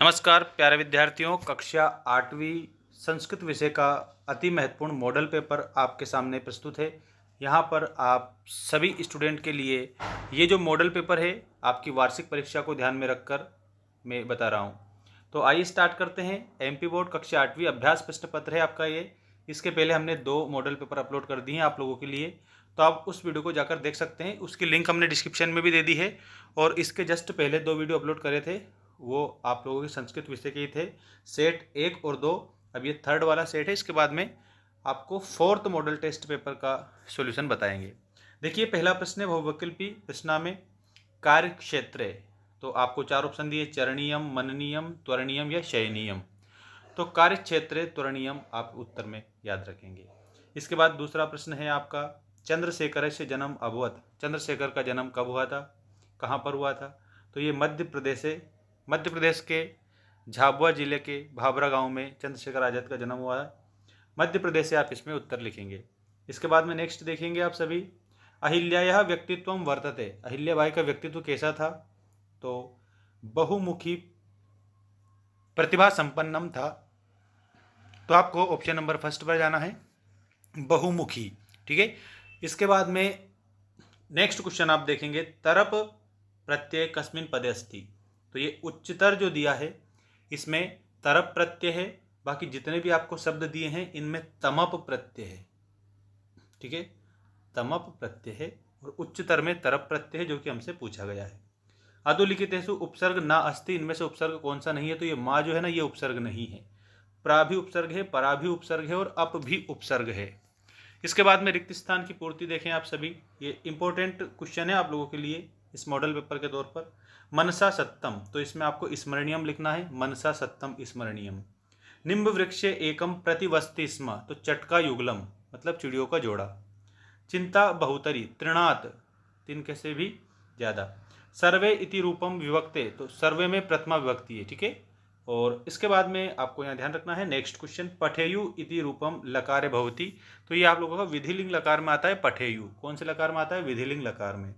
नमस्कार प्यारे विद्यार्थियों, कक्षा 8वीं संस्कृत विषय का अति महत्वपूर्ण मॉडल पेपर आपके सामने प्रस्तुत है। यहाँ पर आप सभी स्टूडेंट के लिए ये जो मॉडल पेपर है आपकी वार्षिक परीक्षा को ध्यान में रखकर मैं बता रहा हूँ। तो आइए स्टार्ट करते हैं। एमपी बोर्ड कक्षा 8वीं अभ्यास प्रश्न पत्र है आपका ये। इसके पहले हमने 2 मॉडल पेपर अपलोड कर दिए हैं आप लोगों के लिए, तो आप उस वीडियो को जाकर देख सकते हैं। उसकी लिंक हमने डिस्क्रिप्शन में भी दे दी है। और इसके जस्ट पहले 2 वीडियो अपलोड करे थे, वो आप लोगों के संस्कृत विषय के ही थे, सेट 1 और 2। अब ये थर्ड वाला सेट है। इसके बाद में आपको 4th मॉडल टेस्ट पेपर का सॉल्यूशन बताएंगे। देखिए, पहला प्रश्न है बहुविकल्पी प्रश्न में कार्य क्षेत्र है। तो आपको 4 ऑप्शन दिए, चरणीयम, मननीयम, त्वरणीयम या शयनीयम। तो कार्य क्षेत्र त्वरणीयम आप उत्तर में याद रखेंगे। इसके बाद दूसरा प्रश्न है आपका, चंद्रशेखर से जन्म अभवत। चंद्रशेखर का जन्म कब हुआ था, कहाँ पर हुआ था? तो ये मध्य प्रदेश है। मध्य प्रदेश के झाबुआ जिले के भाभरा गांव में चंद्रशेखर आजाद का जन्म हुआ है। मध्य प्रदेश से आप इसमें उत्तर लिखेंगे। इसके बाद में नेक्स्ट देखेंगे आप सभी, अहिल्यायाः व्यक्तित्वम वर्तते। अहिल्याबाई का व्यक्तित्व कैसा था? तो बहुमुखी प्रतिभा संपन्नम था। तो आपको ऑप्शन नंबर फर्स्ट पर जाना है, बहुमुखी। ठीक है। इसके बाद में नेक्स्ट क्वेश्चन आप देखेंगे, तरप प्रत्यय कस्मिन् पदे अस्ति। तो ये उच्चतर जो दिया है इसमें तरप प्रत्यय है। बाकी जितने भी आपको शब्द दिए हैं इनमें तमप प्रत्यय है। ठीक है, तमप प्रत्यय है और उच्चतर में तरप प्रत्यय है, जो कि हमसे पूछा गया है। अधोलिखितेषु उपसर्ग ना अस्ति। इनमें से उपसर्ग कौन सा नहीं है? तो ये माँ जो है ना, ये उपसर्ग नहीं है। प्रा भी उपसर्ग है, परा भी उपसर्ग है और अप भी उपसर्ग है। इसके बाद में रिक्त स्थान की पूर्ति देखें आप सभी। ये इंपॉर्टेंट क्वेश्चन है आप लोगों के लिए इस मॉडल पेपर के तौर पर। मनसा सत्तम, तो इसमें आपको स्मरणीयम लिखना है, मनसा सत्तम स्मरणीयम। निम्ब वृक्षे एकम प्रतिवस्ति स्म। तो चटका युगलम मतलब चिड़ियों का जोड़ा। चिंता बहुतरी, तृणात, तिनके से भी ज्यादा। सर्वे इति रूपम विभक्ते, तो सर्वे में प्रथमा विभक्ति है। ठीक है। और इसके बाद में आपको यहाँ ध्यान रखना है, नेक्स्ट क्वेश्चन, पठेयु इति रूपम लकारे भवति। तो ये आप लोगों का विधिलिंग लकार में आता है। पठेयु कौन से लकार में आता है? विधिलिंग लकार में।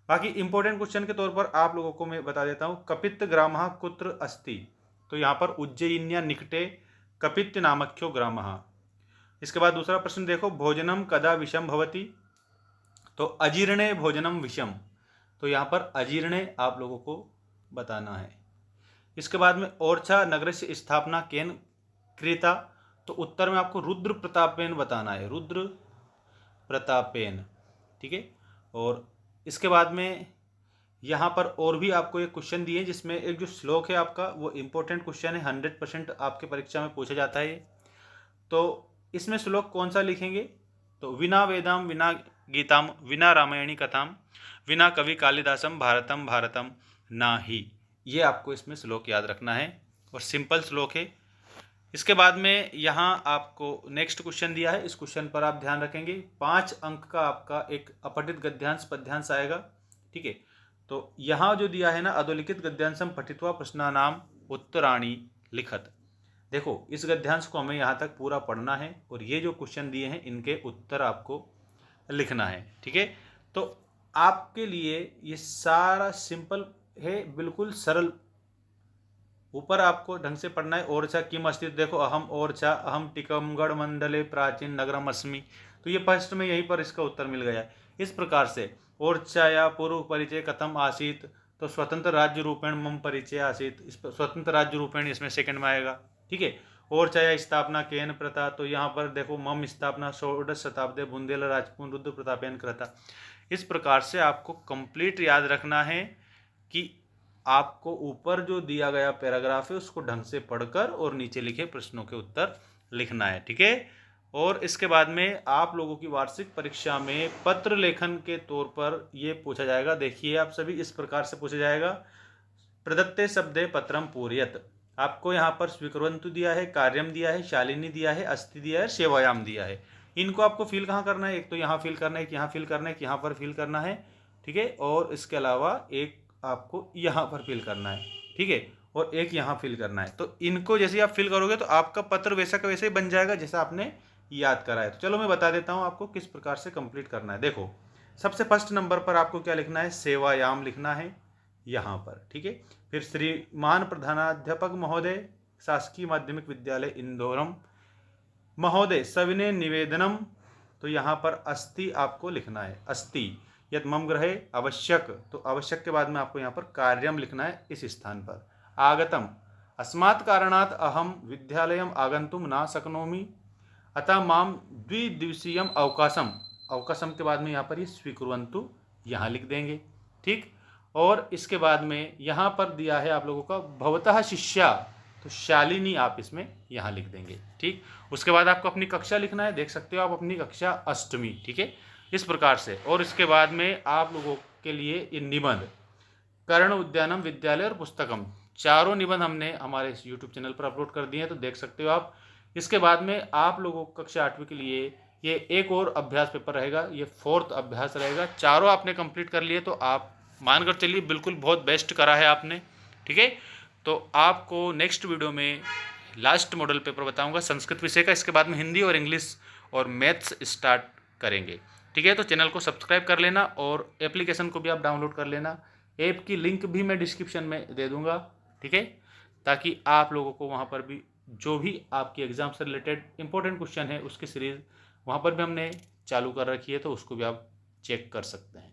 बाकी इंपॉर्टेंट क्वेश्चन के तौर पर आप लोगों को मैं बता देता हूँ, कपित्त ग्रामः कुत्र अस्ति। तो यहाँ पर उज्जयिन्या निकटे कपित्त नामख्यो ग्रामः। इसके बाद दूसरा प्रश्न देखो, भोजनम कदा विषम भवति। तो अजीर्णे भोजनम विषम। तो यहाँ पर अजीर्णे आप लोगों को बताना है। इसके बाद में ओरछा नगर से स्थापना केन क्रीता। तो उत्तर में आपको रुद्र प्रतापेन बताना है, रुद्र प्रतापेन। ठीक है। और इसके बाद में यहाँ पर और भी आपको एक क्वेश्चन दिए, जिसमें एक जो श्लोक है आपका वो इम्पोर्टेंट क्वेश्चन है, 100% आपके परीक्षा में पूछा जाता है। तो इसमें श्लोक कौन सा लिखेंगे? तो विना वेदाम विना गीताम विना रामायणी कथाम विना कवि कालिदासम भारतम भारतम ना ही। ये आपको इसमें श्लोक याद रखना है और सिंपल श्लोक है। इसके बाद में यहाँ आपको नेक्स्ट क्वेश्चन दिया है, इस क्वेश्चन पर आप ध्यान रखेंगे। 5 अंक का आपका एक अपठित गद्यांश पद्यांश आएगा। ठीक है। तो यहाँ जो दिया है ना, अधोलिखित गद्यांशम पठित्वा प्रश्नानाम उत्तराणी लिखत। देखो, इस गद्यांश को हमें यहाँ तक पूरा पढ़ना है और ये जो क्वेश्चन दिए हैं इनके उत्तर आपको लिखना है। ठीक है। तो आपके लिए ये सारा सिंपल है, बिल्कुल सरल। ऊपर आपको ढंग से पढ़ना है। ओरछा किम अस्ति। देखो, अहम ओरछा अहम टिकमगढ़ मंडले प्राचीन नगरम अस्मि। तो ये फर्स्ट में यहीं पर इसका उत्तर मिल गया। इस प्रकार से ओरछाया पूर्व परिचय कथम आसीत। तो स्वतंत्र राज्य रूपेण मम परिचय आसीत। इस पर स्वतंत्र राज्य रूपेण इसमें सेकंड में आएगा। ठीक है। ओरछाया स्थापना केन प्रथा। तो यहाँ पर देखो, मम स्थापना 16वीं शताब्दी बुंदेल राजपूत रुद्र प्रतापेन कृता। इस प्रकार से आपको कंप्लीट याद रखना है कि आपको ऊपर जो दिया गया पैराग्राफ है उसको ढंग से पढ़कर और नीचे लिखे प्रश्नों के उत्तर लिखना है। ठीक है। और इसके बाद में आप लोगों की वार्षिक परीक्षा में पत्र लेखन के तौर पर ये पूछा जाएगा। देखिए आप सभी, इस प्रकार से पूछा जाएगा, प्रदत्ते शब्दे पत्रम पूर्यत। आपको यहाँ पर स्वीकुर्वन्तु दिया है, कार्यम दिया है, शालिनी दिया है, अस्ति दिया है, सेवायाम दिया है। इनको आपको फिल कहाँ करना है? एक तो यहाँ फिल करना है, एक यहाँ फिल करना है, एक यहाँ पर फिल करना है। ठीक है। और इसके अलावा एक आपको यहाँ पर फिल करना है। ठीक है। और एक यहाँ फिल करना है। तो इनको जैसे आप फिल करोगे तो आपका पत्र वैसा का वैसे ही बन जाएगा जैसा आपने याद करा है। तो चलो मैं बता देता हूँ आपको किस प्रकार से कंप्लीट करना है। देखो, सबसे फर्स्ट नंबर पर आपको क्या लिखना है? सेवायाम लिखना है। यहाँ पर, ठीक है। फिर श्रीमान प्रधानाध्यापक महोदय, शासकीय माध्यमिक विद्यालय इंदौरम महोदय सविनय निवेदनम, तो यहाँ पर अस्ति आपको लिखना है, अस्ति यद मम गृहे आवश्यक, तो आवश्यक के बाद में आपको यहाँ पर कार्यम लिखना है इस स्थान पर। आगतम अस्मात् कारणात् अहम विद्यालयम आगंतुम न शक्नोमि अतः माम द्विदिवसीयम अवकाशम, अवकाशम के बाद में यहाँ पर ये स्वीकुर्वन्तु यहाँ लिख देंगे, ठीक। और इसके बाद में यहाँ पर दिया है आप लोगों का भवतः शिष्या, तो शालिनी आप इसमें यहाँ लिख देंगे, ठीक। उसके बाद आपको अपनी कक्षा लिखना है, देख सकते हो आप अपनी कक्षा अष्टमी, ठीक है, इस प्रकार से। और इसके बाद में आप लोगों के लिए ये निबंध कर्ण उद्यानम विद्यालय और पुस्तकम, चारों निबंध हमने हमारे इस YouTube चैनल पर अपलोड कर दिए हैं, तो देख सकते हो आप। इसके बाद में आप लोगों को कक्षा 8वीं के लिए ये एक और अभ्यास पेपर रहेगा, ये 4th अभ्यास रहेगा। चारों आपने कंप्लीट कर लिए तो आप मानकर चलिए बिल्कुल बहुत बेस्ट करा है आपने, ठीक है। तो आपको नेक्स्ट वीडियो में लास्ट मॉडल पेपर बताऊंगा संस्कृत विषय का, इसके बाद में हिंदी और इंग्लिश और मैथ्स स्टार्ट करेंगे, ठीक है। तो चैनल को सब्सक्राइब कर लेना और एप्लीकेशन को भी आप डाउनलोड कर लेना। ऐप की लिंक भी मैं डिस्क्रिप्शन में दे दूंगा, ठीक है, ताकि आप लोगों को वहाँ पर भी जो भी आपकी एग्ज़ाम से रिलेटेड इंपॉर्टेंट क्वेश्चन है उसकी सीरीज़ वहाँ पर भी हमने चालू कर रखी है, तो उसको भी आप चेक कर सकते हैं।